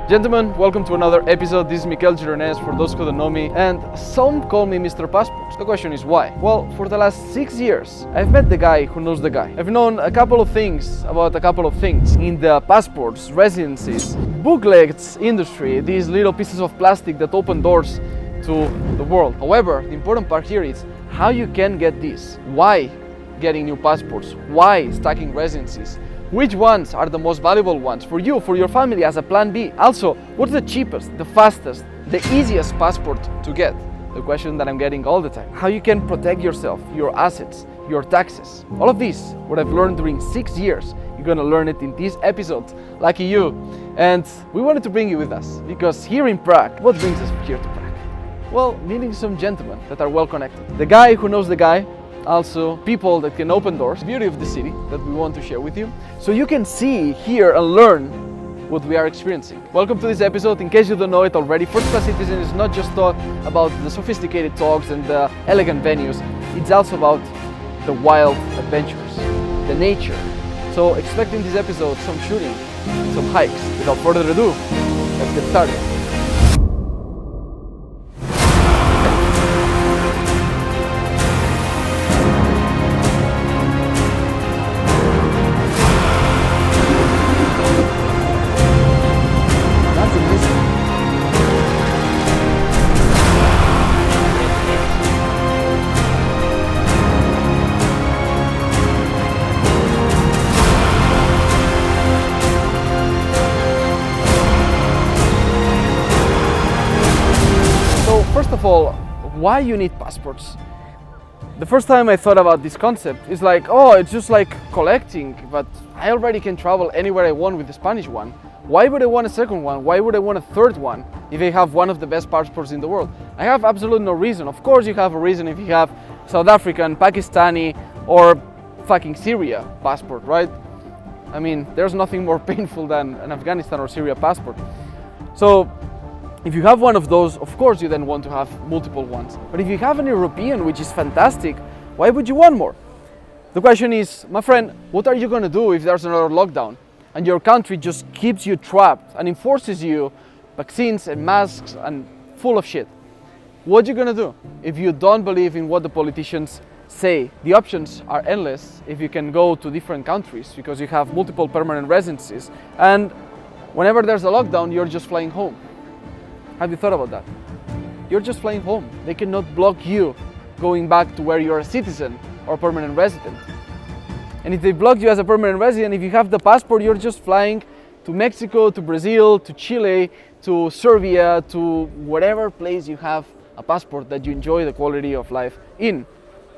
Gentlemen, welcome to another episode. This is Miquel Gironès, for those who don't know me, and some call me Mr. Passports. The question is why? Well, for the last 6 years, I've met the guy who knows the guy. I've known a couple of things about a couple of things in the passports, residencies, booklets industry, these little pieces of plastic that open doors to the world. However, the important part here is how you can get this. Why getting new passports? Why stacking residencies? Which ones are the most valuable ones for you, for your family, as a plan B? Also, what's the cheapest, the fastest, the easiest passport to get? The question that I'm getting all the time. How you can protect yourself, your assets, your taxes. All of this, what I've learned during 6 years, you're gonna learn it in this episode. Lucky you. And we wanted to bring you with us, because here in Prague, what brings us here to Prague? Well, meeting some gentlemen that are well connected. The guy who knows the guy, also people that can open doors, the beauty of the city that we want to share with you, so you can see, hear and learn what we are experiencing. Welcome to this episode. In case you don't know it already, First Class Citizen is not just talk about the sophisticated talks and the elegant venues, it's also about the wild adventures, the nature. So expect in this episode some shooting, some hikes. Without further ado, let's get started. First of all, why you need passports? The first time I thought about this concept is like, oh, it's just like collecting, but I already can travel anywhere I want with the Spanish one. Why would I want a second one? Why would I want a third one if I have one of the best passports in the world? I have absolutely no reason. Of course you have a reason if you have South African, Pakistani, or fucking Syria passport, right? I mean, there's nothing more painful than an Afghanistan or Syria passport. So if you have one of those, of course you then want to have multiple ones. But if you have an European, which is fantastic, why would you want more? The question is, my friend, what are you going to do if there's another lockdown and your country just keeps you trapped and enforces you vaccines and masks and full of shit? What are you going to do if you don't believe in what the politicians say? The options are endless if you can go to different countries because you have multiple permanent residencies, and whenever there's a lockdown, you're just flying home. Have you thought about that? You're just flying home. They cannot block you going back to where you're a citizen or permanent resident. And if they block you as a permanent resident, if you have the passport, you're just flying to Mexico, to Brazil, to Chile, to Serbia, to whatever place you have a passport that you enjoy the quality of life in.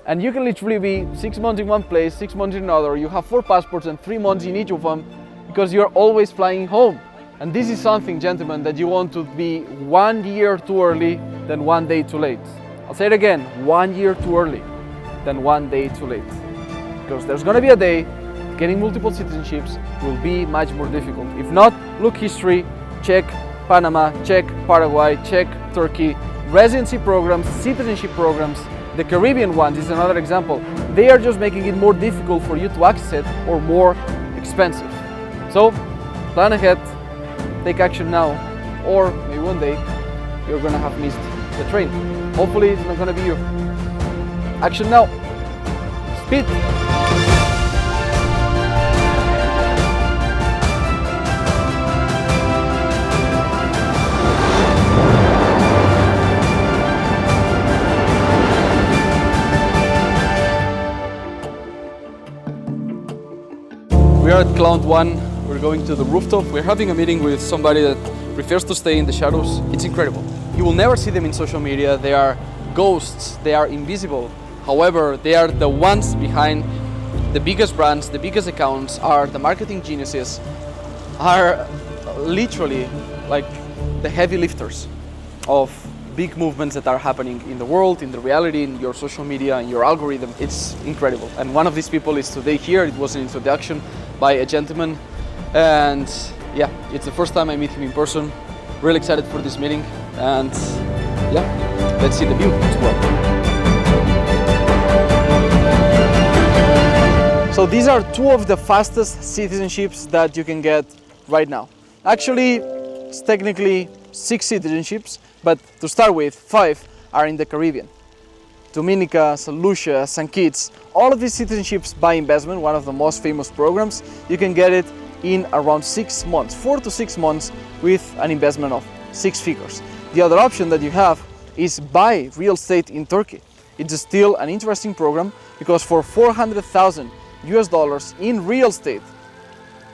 And you can literally be 6 months in one place, 6 months in another. You have 4 passports and 3 months in each of them because you're always flying home. And this is something, gentlemen, that you want to be 1 year too early than 1 day too late. I'll say it again, 1 year too early than 1 day too late. Because there's gonna be a day getting multiple citizenships will be much more difficult. If not, look history, check Panama, check Paraguay, check Turkey. Residency programs, citizenship programs, the Caribbean ones is another example. They are just making it more difficult for you to access it or more expensive. So, plan ahead. Take action now, or maybe one day you're gonna have missed the train. Hopefully it's not gonna be you. Action now. Speed. We are at Cloud 1. We're going to the rooftop. We're having a meeting with somebody that prefers to stay in the shadows. It's incredible. You will never see them in social media. They are ghosts. They are invisible. However, they are the ones behind the biggest brands, the biggest accounts, are the marketing geniuses, are literally like the heavy lifters of big movements that are happening in the world, in the reality, in your social media, in your algorithm. It's incredible. And one of these people is today here. It was an introduction by a gentleman. And yeah, it's the first time I meet him in person. Really excited for this meeting, and yeah, let's see the view as well. So these are two of the fastest citizenships that you can get right now. Actually, It's technically 6 citizenships, but to start with, 5 are in the Caribbean. Dominica, St. Lucia, St. Kitts, all of these citizenships by investment, one of the most famous programs, you can get it in around 6 months, 4 to 6 months with an investment of 6 figures. The other option that you have is buy real estate in Turkey. It's still an interesting program because for 400,000 US dollars in real estate,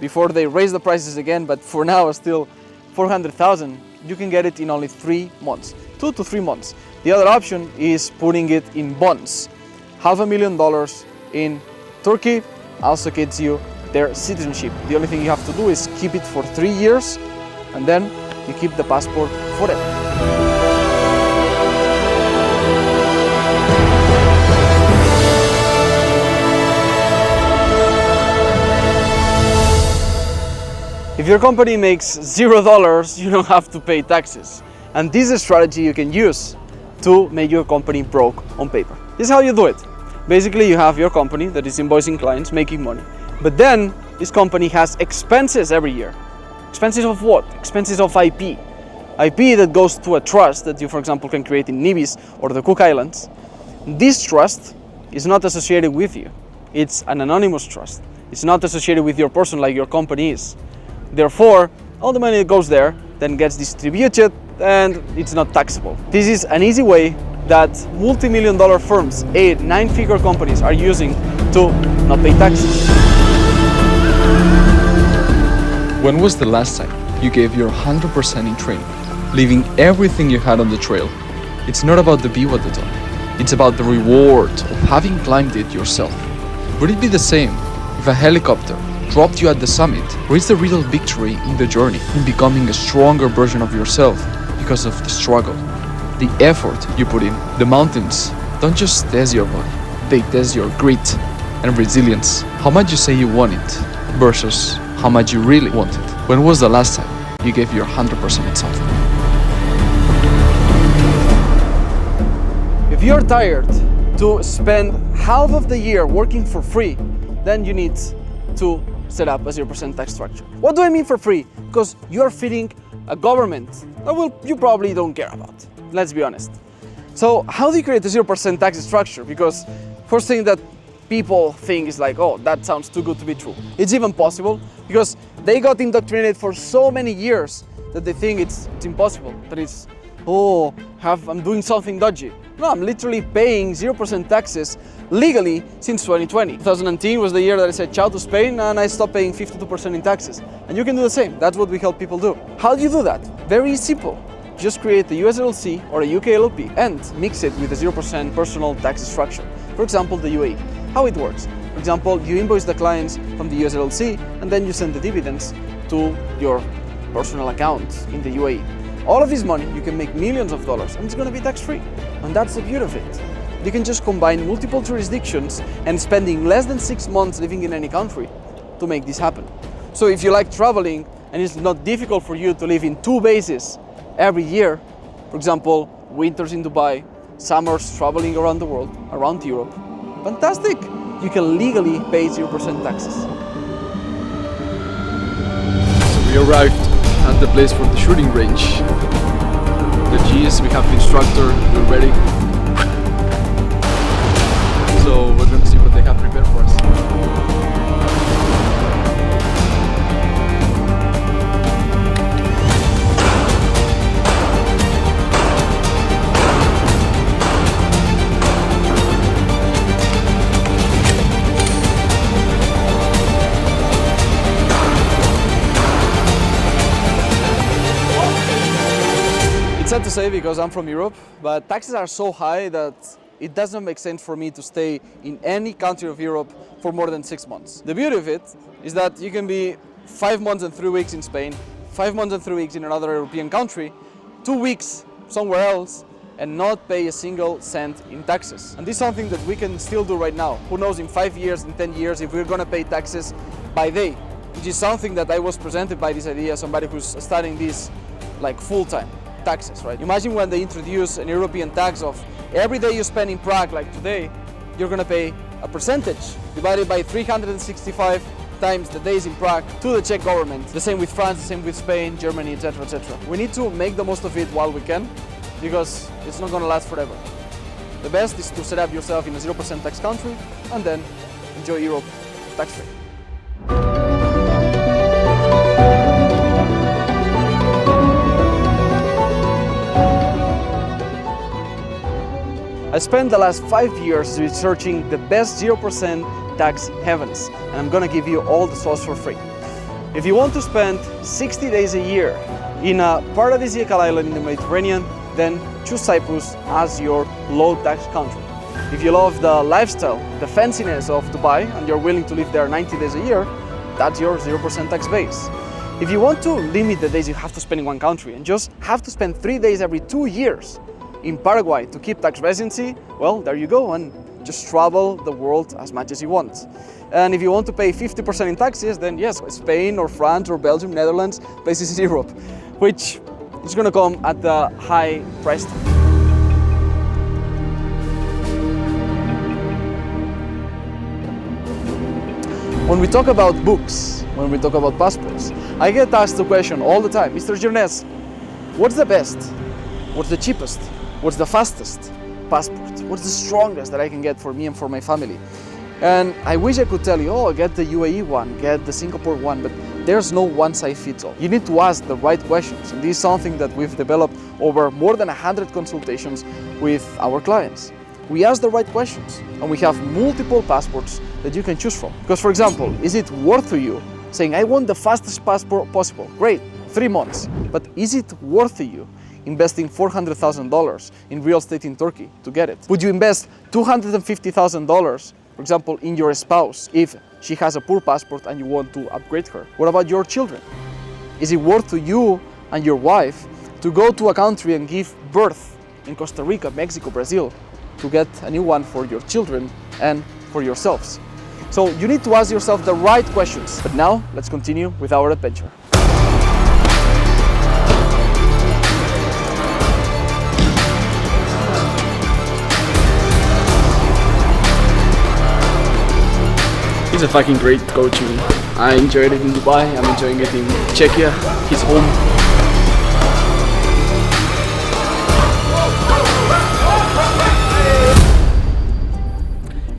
before they raise the prices again, but for now still 400,000, you can get it in only 3 months, 2 to 3 months. The other option is putting it in bonds. $500,000 in Turkey also gets you their citizenship. The only thing you have to do is keep it for 3 years and then you keep the passport forever. If your company makes $0, you don't have to pay taxes. And this is a strategy you can use to make your company broke on paper. This is how you do it. Basically, you have your company that is invoicing clients, making money. But then this company has expenses every year. Expenses of what? Expenses of IP. IP that goes to a trust that you, for example, can create in Nevis or the Cook Islands. This trust is not associated with you. It's an anonymous trust. It's not associated with your person like your company is. Therefore, all the money that goes there then gets distributed and it's not taxable. This is an easy way that multi-million-dollar firms, 8, 9-figure companies are using to not pay taxes. When was the last time you gave your 100% in training, leaving everything you had on the trail? It's not about the view at the top. It's about the reward of having climbed it yourself. Would it be the same if a helicopter dropped you at the summit? Or is the real victory in the journey, in becoming a stronger version of yourself because of the struggle, the effort you put in? The mountains don't just test your body, they test your grit and resilience. How much you say you want it versus how much you really want it. When was the last time you gave your 100% at something? If you're tired to spend half of the year working for free, then you need to set up a 0% tax structure. What do I mean for free? Because you are feeding a government that you probably don't care about. Let's be honest. So how do you create a 0% tax structure? Because first thing that people think is like, oh, that sounds too good to be true. It's even possible because they got indoctrinated for so many years that they think it's impossible. That it's, oh, I'm doing something dodgy. No, I'm literally paying 0% taxes legally since 2020. 2019 was the year that I said ciao to Spain and I stopped paying 52% in taxes. And you can do the same. That's what we help people do. How do you do that? Very simple. Just create a US LLC or a UK LLP and mix it with a 0% personal tax structure. For example, the UAE. How it works? For example, you invoice the clients from the US LLC and then you send the dividends to your personal account in the UAE. All of this money, you can make millions of dollars and it's going to be tax-free. And that's the beauty of it. You can just combine multiple jurisdictions and spending less than 6 months living in any country to make this happen. So if you like traveling and it's not difficult for you to live in 2 bases every year, for example, winters in Dubai, summers traveling around the world, around Europe, fantastic! You can legally pay 0% taxes. So we arrived at the place for the shooting range. The G's, we have the instructor, we're ready. So we're gonna see what they have prepared for us. It's sad to say because I'm from Europe, but taxes are so high that it doesn't make sense for me to stay in any country of Europe for more than 6 months. The beauty of it is that you can be 5 months and 3 weeks in Spain, 5 months and 3 weeks in another European country, 2 weeks somewhere else, and not pay a single cent in taxes. And this is something that we can still do right now. Who knows in 5 years, in 10 years, if we're gonna pay taxes by day, which is something that I was presented by this idea, somebody who's studying this like full-time. Taxes, right? Imagine when they introduce an European tax of every day you spend in Prague, like today, you're gonna pay a percentage divided by 365 times the days in Prague to the Czech government. The same with France, the same with Spain, Germany, etc., etc. We need to make the most of it while we can, because it's not going to last forever. The best is to set up yourself in a 0% tax country and then enjoy Europe tax-free. I spent the last 5 years researching the best 0% tax havens, and I'm gonna give you all the sauce for free. If you want to spend 60 days a year in a paradisiacal island in the Mediterranean, then choose Cyprus as your low tax country. If you love the lifestyle, the fanciness of Dubai, and you're willing to live there 90 days a year, that's your 0% tax base. If you want to limit the days you have to spend in one country and just have to spend 3 days every 2 years in Paraguay to keep tax residency, well, there you go, and just travel the world as much as you want. And if you want to pay 50% in taxes, then yes, Spain or France or Belgium, Netherlands, places in Europe, which is going to come at a high price tag. When we talk about books, when we talk about passports, I get asked the question all the time, Mr. Gironès, what's the best? What's the cheapest? What's the fastest passport? What's the strongest that I can get for me and for my family? And I wish I could tell you, oh, get the UAE one, get the Singapore one, but there's no one-size-fits-all. You need to ask the right questions, and this is something that we've developed over more than 100 consultations with our clients. We ask the right questions, and we have multiple passports that you can choose from. Because, for example, is it worth to you saying, I want the fastest passport possible? Great, 3 months. But is it worth to you investing $400,000 in real estate in Turkey to get it? Would you invest $250,000, for example, in your spouse if she has a poor passport and you want to upgrade her? What about your children? Is it worth to you and your wife to go to a country and give birth in Costa Rica, Mexico, Brazil, to get a new one for your children and for yourselves? So you need to ask yourself the right questions. But now, let's continue with our adventure. He's a fucking great coach. I enjoyed it in Dubai, I'm enjoying it in Czechia, his home.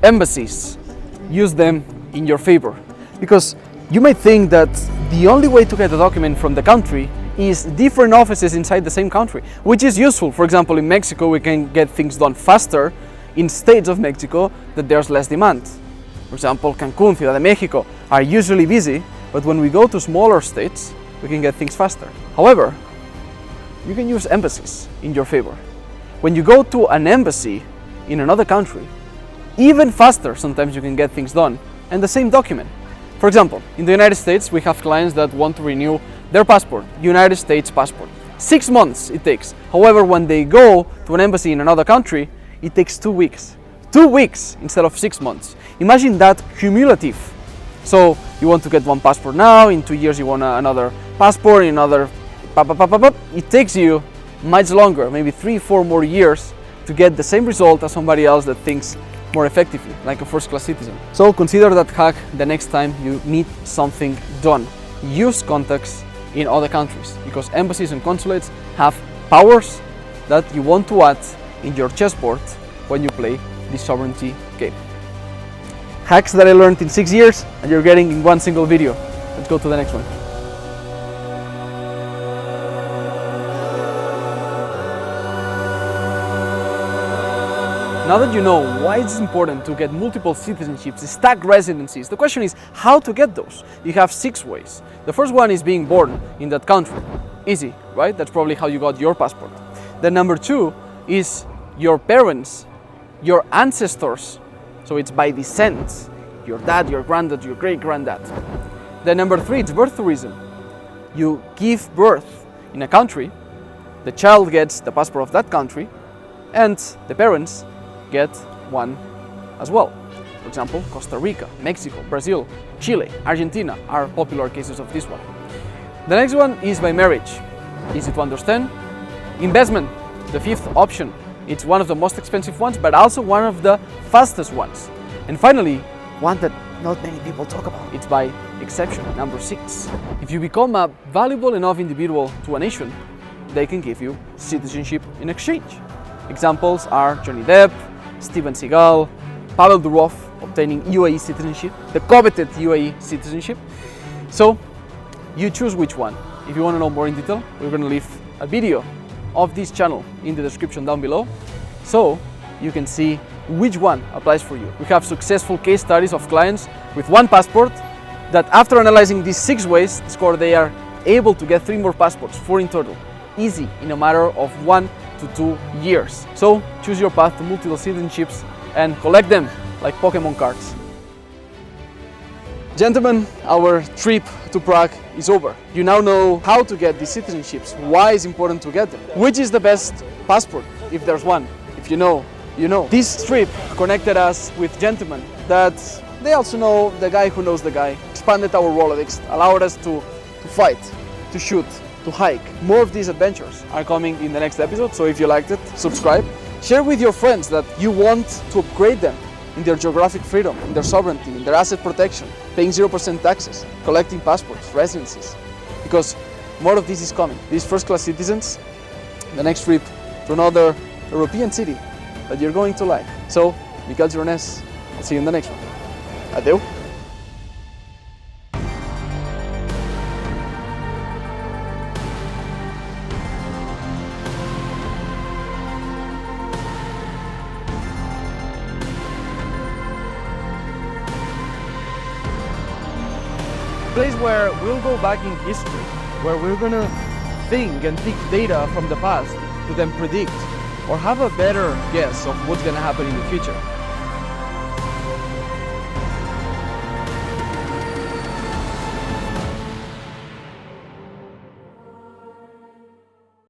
Embassies, use them in your favor. Because you might think that the only way to get a document from the country is different offices inside the same country, which is useful. For example, in Mexico, we can get things done faster in states of Mexico that there's less demand. For example, Cancun, Ciudad de Mexico are usually busy, but when we go to smaller states, we can get things faster. However, you can use embassies in your favor. When you go to an embassy in another country, even faster sometimes you can get things done, and the same document. For example, in the United States, we have clients that want to renew their passport, United States passport. 6 months it takes. However, when they go to an embassy in another country, it takes 2 weeks. 2 weeks instead of 6 months. Imagine that cumulative. So you want to get one passport now, in 2 years you want another passport, in another it takes you much longer, maybe 3-4 more years to get the same result as somebody else that thinks more effectively, like a first-class citizen. So consider that hack the next time you need something done. Use contacts in other countries, because embassies and consulates have powers that you want to add in your chessboard when you play the sovereignty game. Hacks that I learned in 6 years and you're getting in one single video. Let's go to the next one. Now that you know why it's important to get multiple citizenships, stack residencies, the question is how to get those. You have 6 ways. The first one is being born in that country. Easy, right? That's probably how you got your passport. Then number 2 is your parents, your ancestors. So it's by descent, your dad, your granddad, your great-granddad. Then number 3, it's birth tourism. You give birth in a country, the child gets the passport of that country, and the parents get one as well. For example, Costa Rica, Mexico, Brazil, Chile, Argentina are popular cases of this one. The next one is by marriage. Easy to understand. Investment, the 5th option. It's one of the most expensive ones, but also one of the fastest ones. And finally, one that not many people talk about. It's by exception. Number 6. If you become a valuable enough individual to a nation, they can give you citizenship in exchange. Examples are Johnny Depp, Steven Seagal, Pavel Durov obtaining UAE citizenship, the coveted UAE citizenship. So you choose which one. If you want to know more in detail, we're going to leave a video of this channel in the description down below, so you can see which one applies for you. We have successful case studies of clients with one passport that, after analyzing these 6 ways, score they are able to get 3 more passports, 4 in total, easy, in a matter of 1 to 2 years. So choose your path to multiple citizenships and collect them like Pokemon cards. Gentlemen, our trip to Prague is over. You now know how to get these citizenships, why it's important to get them, which is the best passport, if there's one. If you know, you know. This trip connected us with gentlemen that they also know the guy who knows the guy, expanded our Rolodex, allowed us to fight, to shoot, to hike. More of these adventures are coming in the next episode, so if you liked it, subscribe. Share with your friends that you want to upgrade them in their geographic freedom, in their sovereignty, in their asset protection, paying 0% taxes, collecting passports, residencies. Because more of this is coming. These first-class citizens, the next trip to another European city that you're going to like. So, Miquel Gironès, I'll see you in the next one. Adeu. Place where we'll go back in history, where we're gonna think and pick data from the past to then predict or have a better guess of what's gonna happen in the future.